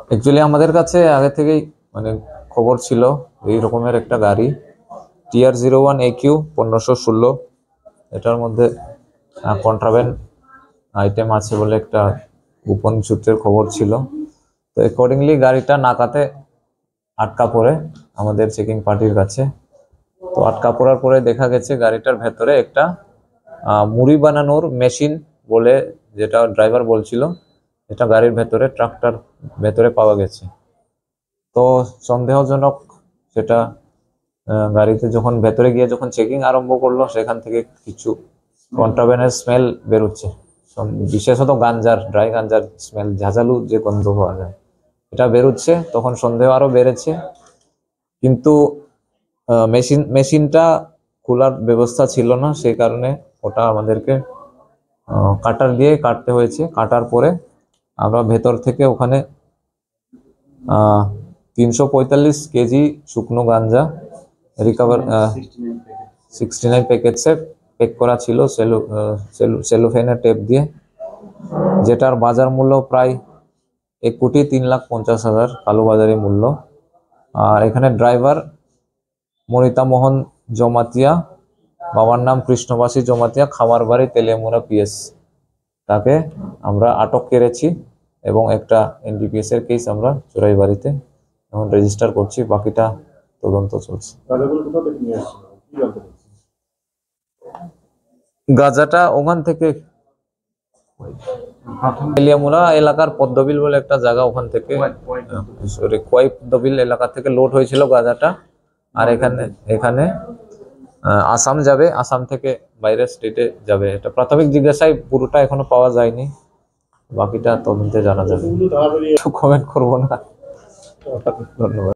Actually আমাদের কাছে আগে থেকেই মানে খবর ছিল এই রকমের একটা গাড়ি TR01AQ 1516, এটার মধ্যে কন্ট্রাব্যান্ড আইটেম আছে বলে একটা গোপন সূত্রের খবর ছিল। তো অ্যাকর্ডিংলি গাড়িটা নাকাতে আটকা পড়ে আমাদের চেকিং পার্টির কাছে। তো আটকা পড়ার পরে দেখা গেছে গাড়িটার ভেতরে একটা মুড়ি বানানোর মেশিন বলে, যেটা ড্রাইভার বলছিল, এটা গাড়ির ভেতরে ট্রাকটার ভেতরে পাওয়া গেছে। তো সন্দেহজনক সেটা গাড়িতে যখন ভেতরে গিয়ে যখন চেকিং আরম্ভ করলো, সেখান থেকে কিছু কন্ট্রাব্যান্ডের স্মেল বেরোচ্ছে, বিশেষত গাঞ্জার, ড্রাই গাঞ্জার স্মেল, ঝাঁঝালু যে গন্ধ পাওয়া যায় এটা বেরোচ্ছে। তখন সন্দেহ আরো বেড়েছে, কিন্তু মেশিনটা খোলার ব্যবস্থা ছিল না, সেই কারণে ওটা আমাদেরকে কাটার দিয়ে কাটতে হয়েছে। কাটার পরে আমরা ভেতর থেকে ওখানে 345 কেজি শুকনো গাঞ্জা রিকভার, 69 প্যাকেটসে প্যাক করা ছিল সেলোফেনের টেপ দিয়ে, যেটার বাজার মূল্য প্রায় 1,03,50,000 কালোবাজারি মূল্য। আর এখানে ড্রাইভার মনিতা মোহন জমাতিয়া, বাবার নাম কৃষ্ণবাসী জমাতিয়া, খামারবাড়ি তেলিয়ামুড়া PS, তাকে আমরা আটক করেছি এবং একটা NDPS এর কেস আমরা চোরাইবাড়িতে এখন রেজিস্টার করছি। বাকিটা তদন্ত চলছে। গাঁজাটা ওখান থেকে তেলিয়ামুড়া এলাকার পদ্মবিল বলে একটা জায়গা, ওখান থেকে কোয়াই পদ্মবিল এলাকা থেকে লোড হয়েছিল গাঁজাটা। আর এখানে আসাম যাবে, আসাম থেকে বাইরের স্টেটে যাবে। এটা প্রাথমিক জিজ্ঞাসায় পুরোটা এখনো পাওয়া যায়নি, বাকিটা তদন্তে জানা যাবে। কমেন্ট করবো না। ধন্যবাদ।